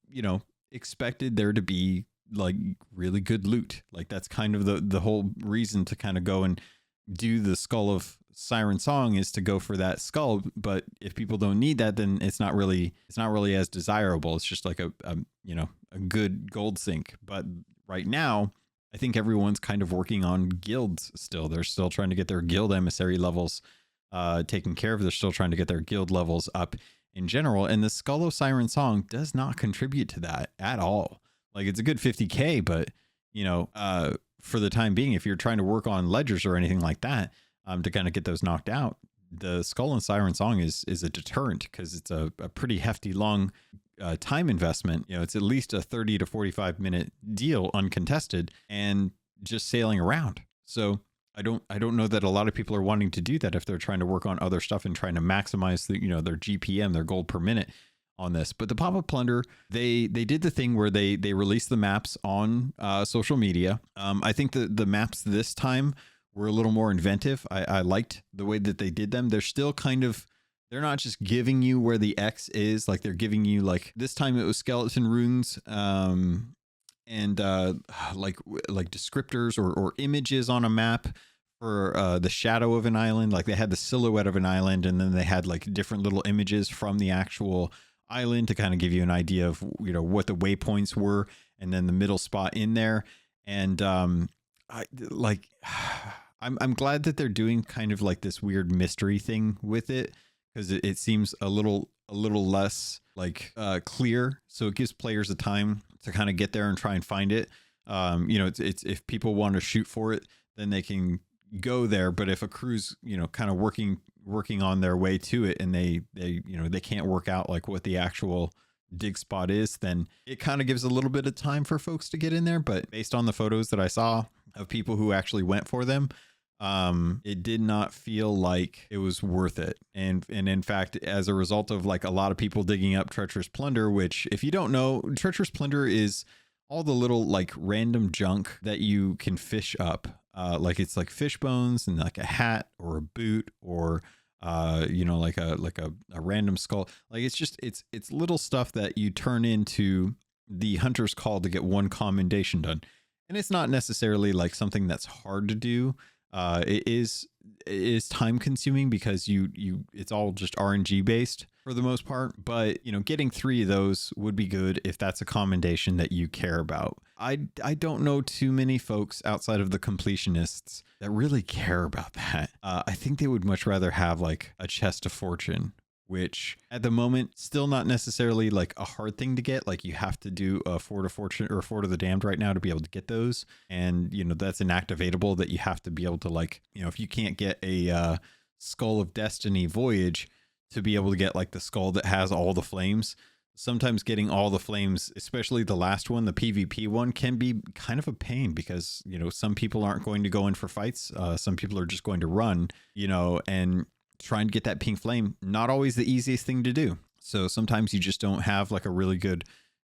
expected there to be like really good loot. Like that's kind of the whole reason to kind of go and do the Skull of Siren Song, is to go for that skull. But if people don't need that, then it's not really as desirable. It's just like a good gold sink. But right now, I think everyone's kind of working on guilds still. They're still trying to get their guild emissary levels taken care of. They're still trying to get their guild levels up in general. And the Skull of Siren Song does not contribute to that at all. Like it's a good 50K, but for the time being, if you're trying to work on ledgers or anything like that, to kind of get those knocked out, the Skull and Siren song is a deterrent because it's a pretty hefty, long time investment. You know, it's at least a 30 to 45-minute deal uncontested and just sailing around. So I don't know that a lot of people are wanting to do that if they're trying to work on other stuff and trying to maximize the, you know, their GPM, their gold per minute on this. But the pop-up plunder, they did the thing where they released the maps on social media. I think the maps this time were a little more inventive. I liked the way that they did them. They're still kind of, they're not just giving you where the X is, like they're giving you, like this time it was skeleton runes and like descriptors or images on a map for the shadow of an island. Like they had the silhouette of an island, and then they had like different little images from the actual island to kind of give you an idea of, you know, what the waypoints were, and then the middle spot in there. And I'm glad that they're doing kind of like this weird mystery thing with it, because it seems a little less like clear. So it gives players the time to kind of get there and try and find it. You know, it's if people want to shoot for it, then they can go there. But if a crew's, you know, kind of working on their way to it, and they you know, they can't work out like what the actual dig spot is, then it kind of gives a little bit of time for folks to get in there. But based on the photos that I saw of people who actually went for them, it did not feel like it was worth it. And in fact, as a result of like a lot of people digging up Treacherous Plunder, which if you don't know, Treacherous Plunder is all the little like random junk that you can fish up. Like it's like fish bones and like a hat or a boot or you know, like a random skull. Like it's just it's little stuff that you turn into the hunter's call to get one commendation done. And it's not necessarily like something that's hard to do. It is time consuming because it's all just RNG based for the most part. But you know, getting 3 of those would be good if that's a commendation that you care about. I don't know too many folks outside of the completionists that really care about that. I think they would much rather have like a chest of fortune, which at the moment still not necessarily like a hard thing to get. Like you have to do a Fort of Fortune or Fort of the Damned right now to be able to get those. And you know, that's an activatable that you have to be able to, like, you know, if you can't get a Skull of Destiny voyage to be able to get like the skull that has all the flames, sometimes getting all the flames, especially the last one, the PvP one, can be kind of a pain because, you know, some people aren't going to go in for fights. Some people are just going to run, you know, and trying to get that pink flame, not always the easiest thing to do. So sometimes you just don't have like a really good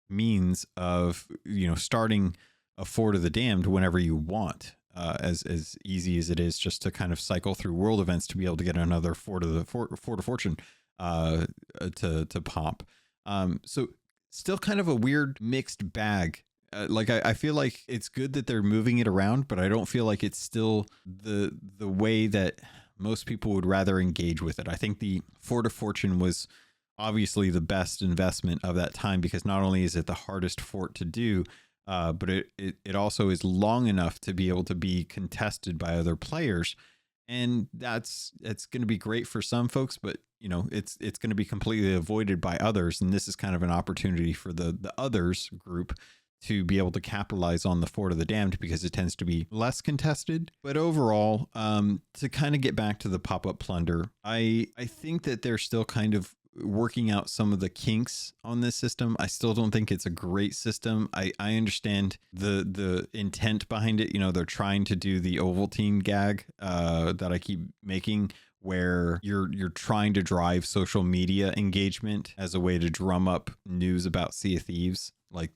means of, you know, starting a Fort of the Damned whenever you want, as easy as it is just to kind of cycle through world events to be able to get another Fort of Fortune to pop. So still kind of a weird mixed bag. Like I feel like it's good that they're moving it around, but I don't feel like it's still the way that most people would rather engage with it. I think the Fort of Fortune was obviously the best investment of that time, because not only is it the hardest fort to do, but it also is long enough to be able to be contested by other players. And it's going to be great for some folks, but you know, it's going to be completely avoided by others. And this is kind of an opportunity for the others group to be able to capitalize on the Fort of the Damned, because it tends to be less contested. But overall, to kind of get back to the pop-up plunder, I think that they're still kind of working out some of the kinks on this system. I still don't think it's a great system. I understand the intent behind it. You know, they're trying to do the Ovaltine gag that I keep making, where you're trying to drive social media engagement as a way to drum up news about Sea of Thieves. Like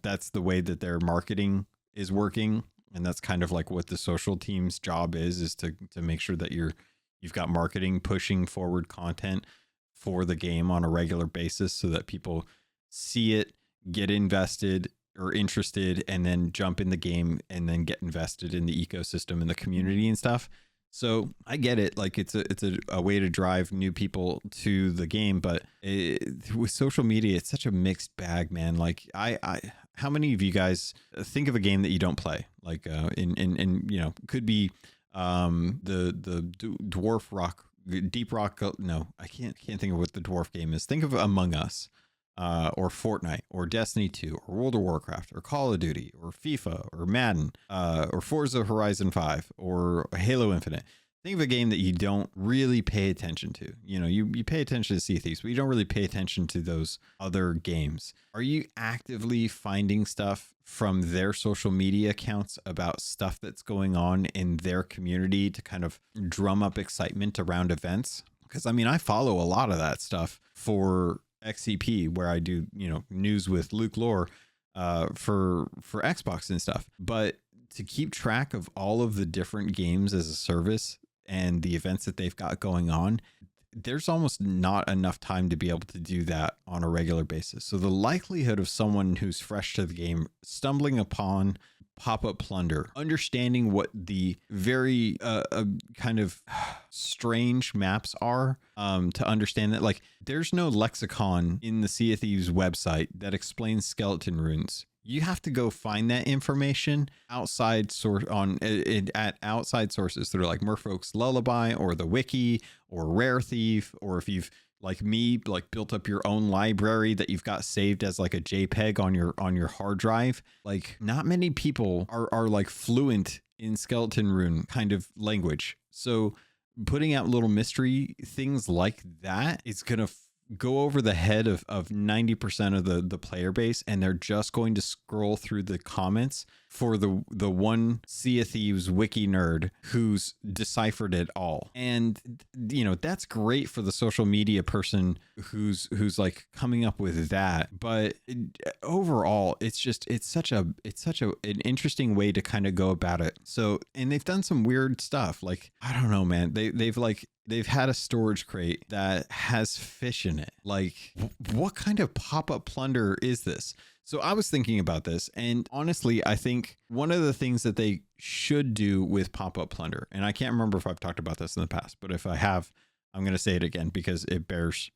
that's the way that their marketing is working. And that's kind of like what the social team's job is to make sure that you've got marketing pushing forward content for the game on a regular basis, so that people see it, get invested or interested, and then jump in the game and then get invested in the ecosystem and the community and stuff. So I get it. Like it's a way to drive new people to the game, but with social media, it's such a mixed bag, man. Like how many of you guys think of a game that you don't play? Like in you know, could be the Dwarf Rock, Deep Rock. No, I can't think of what the dwarf game is. Think of Among Us, or Fortnite, or Destiny 2, or World of Warcraft, or Call of Duty, or FIFA, or Madden, or Forza Horizon 5, or Halo Infinite. think of a game that you don't really pay attention to. You know, you pay attention to Sea of Thieves, but you don't really pay attention to those other games. Are you actively finding stuff from their social media accounts about stuff that's going on in their community to kind of drum up excitement around events? Because I mean, I follow a lot of that stuff for XCP, where I do, you know, news with Luke Lore for Xbox and stuff. But to keep track of all of the different games as a service and the events that they've got going on, there's almost not enough time to be able to do that on a regular basis. So the likelihood of someone who's fresh to the game stumbling upon pop-up plunder, understanding what the very kind of strange maps are, to understand that, like, there's no lexicon in the Sea of Thieves website that explains skeleton runes. You have to go find that information outside at outside sources through like Merfolk's Lullaby or the Wiki or Rare Thief, or if you've, like me, like built up your own library that you've got saved as like a JPEG on your hard drive. Like, not many people are like fluent in skeleton rune kind of language. So putting out little mystery things like that is gonna go over the head of 90% of the player base, and they're just going to scroll through the comments for the one Sea of Thieves wiki nerd who's deciphered it all. And you know, that's great for the social media person who's like coming up with that, but overall it's such an interesting way to kind of go about it. So, and they've done some weird stuff, like, I don't know, man, they've had a storage crate that has fish in it. Like, what kind of pop-up plunder is this? So I was thinking about this, and honestly, I think one of the things that they should do with pop-up plunder, and I can't remember if I've talked about this in the past, but if I have, I'm going to say it again because it bears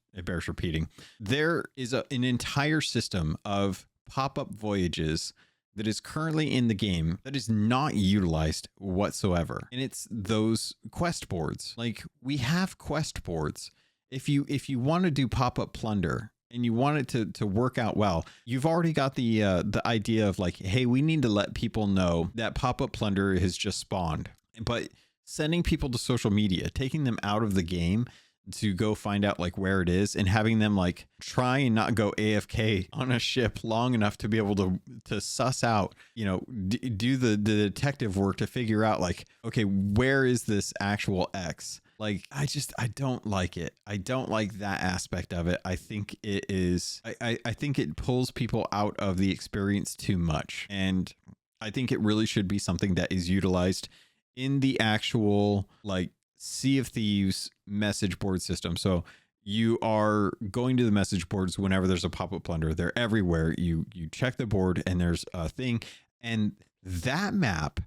repeating. There is an entire system of pop-up voyages that is currently in the game that is not utilized whatsoever. And it's those quest boards. Like, we have quest boards. If you want to do pop-up plunder and you want it to work out well, you've already got the idea of like, hey, we need to let people know that pop-up plunder has just spawned. But sending people to social media, taking them out of the game to go find out like where it is, and having them like try and not go AFK on a ship long enough to be able to suss out, you know, do the detective work to figure out like, okay, where is this actual X? Like, I don't like it. I don't like that aspect of it. I think it is, I think it pulls people out of the experience too much. And I think it really should be something that is utilized in the actual like Sea of Thieves message board system. So you are going to the message boards whenever there's a pop-up plunder. They're everywhere. You check the board and there's a thing, and that map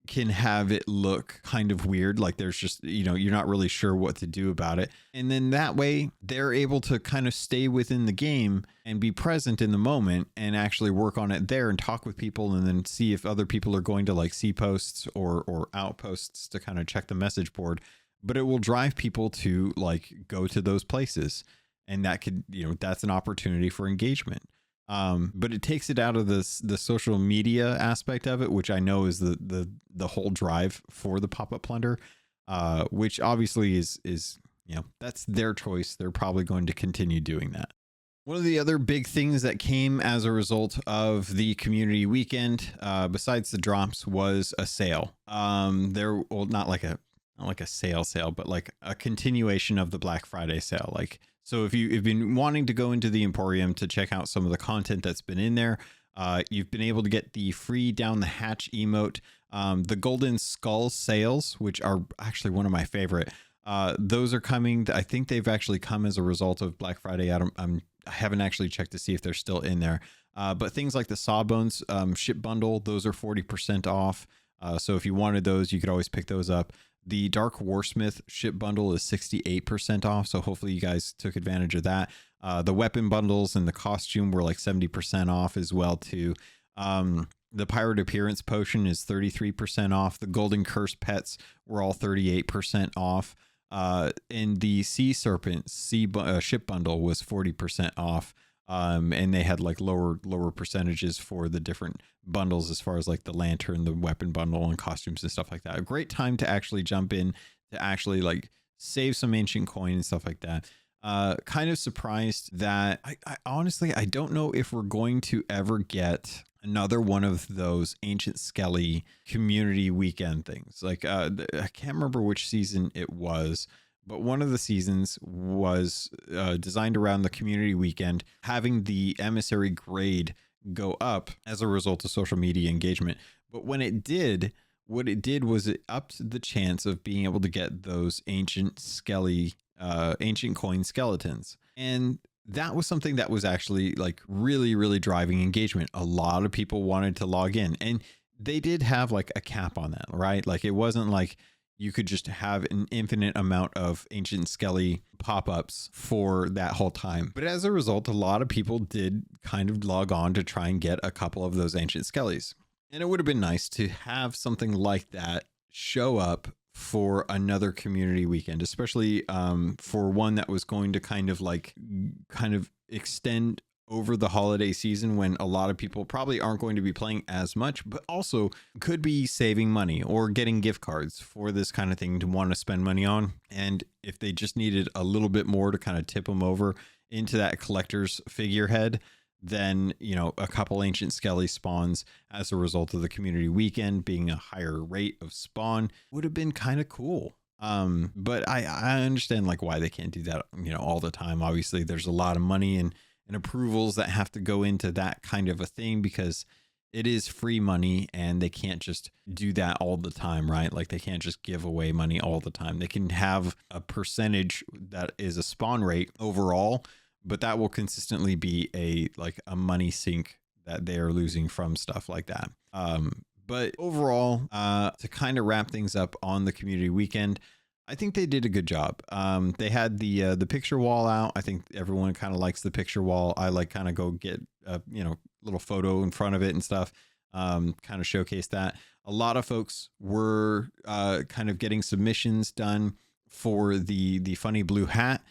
can have it look kind of weird, like there's just, you know, you're not really sure what to do about it. And then that way they're able to kind of stay within the game and be present in the moment and actually work on it there and talk with people, and then see if other people are going to like see posts or outposts to kind of check the message board. But it will drive people to like go to those places, and that could, you know, that's an opportunity for engagement. But it takes it out of the social media aspect of it, which I know is the whole drive for the pop-up plunder, which obviously is, you know, that's their choice. They're probably going to continue doing that. One of the other big things that came as a result of the community weekend, besides the drops, was a sale. Well, not like a sale, but like a continuation of the Black Friday sale. Like, so if you've been wanting to go into the Emporium to check out some of the content that's been in there, you've been able to get the free down the hatch emote, the Golden Skull sales, which are actually one of my favorite. Those are coming. I think they've actually come as a result of Black Friday. I haven't actually checked to see if they're still in there. But things like the Sawbones ship bundle, those are 40% off. So if you wanted those, you could always pick those up. The Dark Warsmith ship bundle is 68% off, so hopefully you guys took advantage of that. The weapon bundles and the costume were like 70% off as well too. The Pirate Appearance Potion is 33% off. The Golden Curse pets were all 38% off. And the Sea Serpent ship bundle was 40% off. And they had like lower percentages for the different bundles as far as like the lantern, the weapon bundle, and costumes and stuff like that. A great time to actually jump in to actually like save some ancient coin and stuff like that. Kind of surprised that I honestly, I don't know if we're going to ever get another one of those ancient skelly community weekend things. Like I can't remember which season it was, but one of the seasons was designed around the community weekend, having the emissary grade go up as a result of social media engagement. But when it did, what it did was it upped the chance of being able to get those ancient skelly, ancient coin skeletons. And that was something that was actually like really, really driving engagement. A lot of people wanted to log in, and they did have like a cap on that, right? Like it wasn't like you could just have an infinite amount of ancient skelly pop-ups for that whole time. But as a result, a lot of people did kind of log on to try and get a couple of those ancient skellies. And it would have been nice to have something like that show up for another community weekend, especially for one that was going to kind of extend over the holiday season, when a lot of people probably aren't going to be playing as much, but also could be saving money or getting gift cards for this kind of thing to want to spend money on. And if they just needed a little bit more to kind of tip them over into that collector's figurehead, then, you know, a couple ancient skelly spawns as a result of the community weekend being a higher rate of spawn would have been kind of cool. But I understand like why they can't do that, you know, all the time. Obviously there's a lot of money and approvals that have to go into that kind of a thing, because it is free money and they can't just do that all the time, right? Like they can't just give away money all the time. They can have a percentage that is a spawn rate overall, but that will consistently be a money sink that they are losing from stuff like that. But overall, to kind of wrap things up on the community weekend, I think they did a good job. They had the picture wall out. I think everyone kind of likes the picture wall. I like kind of go get a little photo in front of it and stuff. Kind of showcase that. A lot of folks were kind of getting submissions done for the funny blue hat,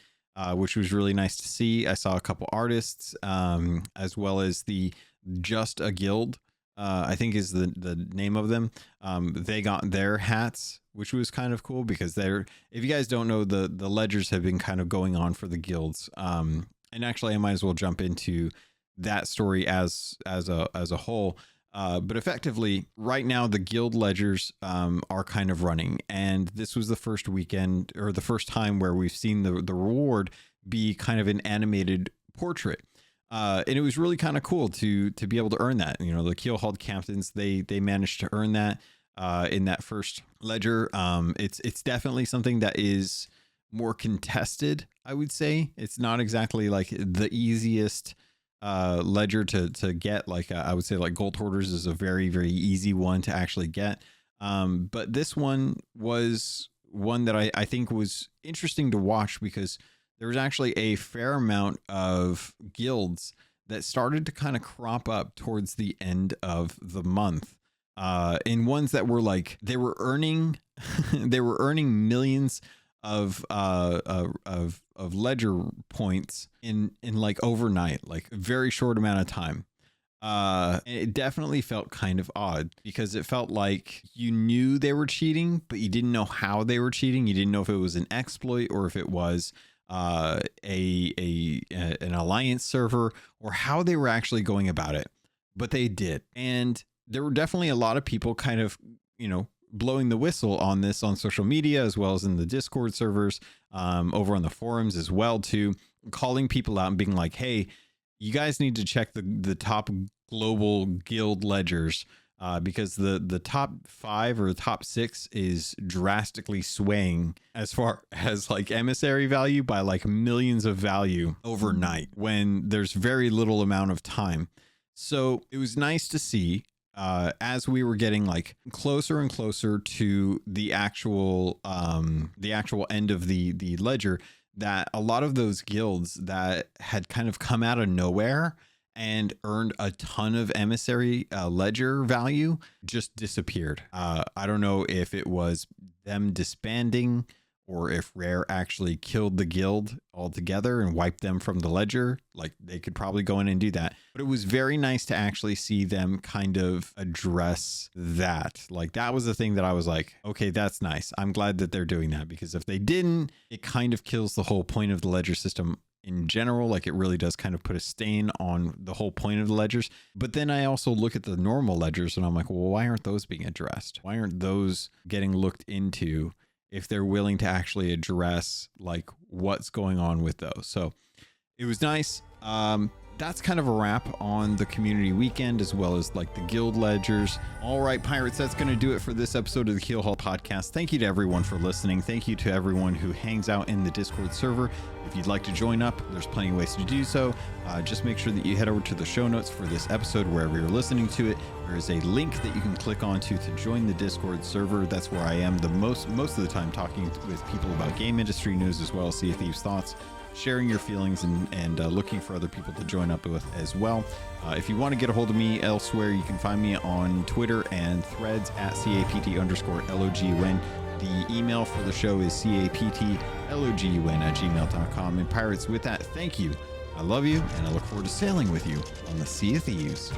which was really nice to see. I saw a couple artists, as well as the Just a Guild, I think is the name of them. They got their hats, which was kind of cool, because if you guys don't know, the ledgers have been kind of going on for the guilds. And actually I might as well jump into that story as a whole. But effectively right now the guild ledgers are kind of running, and this was the first weekend, or the first time, where we've seen the reward be kind of an animated portrait. And it was really kind of cool to be able to earn that. You know, the Keelhauled captains, they managed to earn that in that first ledger. It's definitely something that is more contested, I would say. It's not exactly like the easiest ledger to get. Like I would say like Gold Hoarders is a very, very easy one to actually get. But this one was one that I think was interesting to watch, because there was actually a fair amount of guilds that started to kind of crop up towards the end of the month. And ones that were like, they were earning millions of ledger points in like overnight, like a very short amount of time. And it definitely felt kind of odd, because it felt like you knew they were cheating, but you didn't know how they were cheating. You didn't know if it was an exploit or if it was an alliance server, or how they were actually going about it. But they did. And there were definitely a lot of people kind of, blowing the whistle on this on social media, as well as in the Discord servers, over on the forums as well too, calling people out and being like, hey, you guys need to check the top global guild ledgers, because the top 5 or the top 6 is drastically swaying as far as like emissary value by like millions of value overnight, when there's very little amount of time. So it was nice to see, as we were getting like closer and closer to the actual end of the ledger, that a lot of those guilds that had kind of come out of nowhere and earned a ton of emissary ledger value just disappeared. I don't know if it was them disbanding or if Rare actually killed the guild altogether and wiped them from the ledger. Like, they could probably go in and do that. But it was very nice to actually see them kind of address that. Like, that was the thing that I was like, okay, that's nice. I'm glad that they're doing that, because if they didn't, it kind of kills the whole point of the ledger system in general. Like, it really does kind of put a stain on the whole point of the ledgers. But then I also look at the normal ledgers and I'm like, well, why aren't those being addressed? Why aren't those getting looked into if they're willing to actually address like what's going on with those? So it was nice. That's kind of a wrap on the community weekend, as well as like the guild ledgers. All right, pirates, that's going to do it for this episode of the Keelhauled podcast. Thank you to everyone for listening. Thank you to everyone who hangs out in the Discord server. If you'd like to join up, there's plenty of ways to do so. Just make sure that you head over to the show notes for this episode, wherever you're listening to it. There is a link that you can click onto to join the Discord server. That's where I am the most of the time, talking with people about game industry news, as well as Sea of Thieves thoughts, sharing your feelings, and looking for other people to join up with as well. If you want to get a hold of me elsewhere, you can find me on Twitter and Threads at CAPT_LOGUN. The email for the show is CAPTLOGUN@gmail.com. And pirates, with that, thank you. I love you, and I look forward to sailing with you on the Sea of Thieves.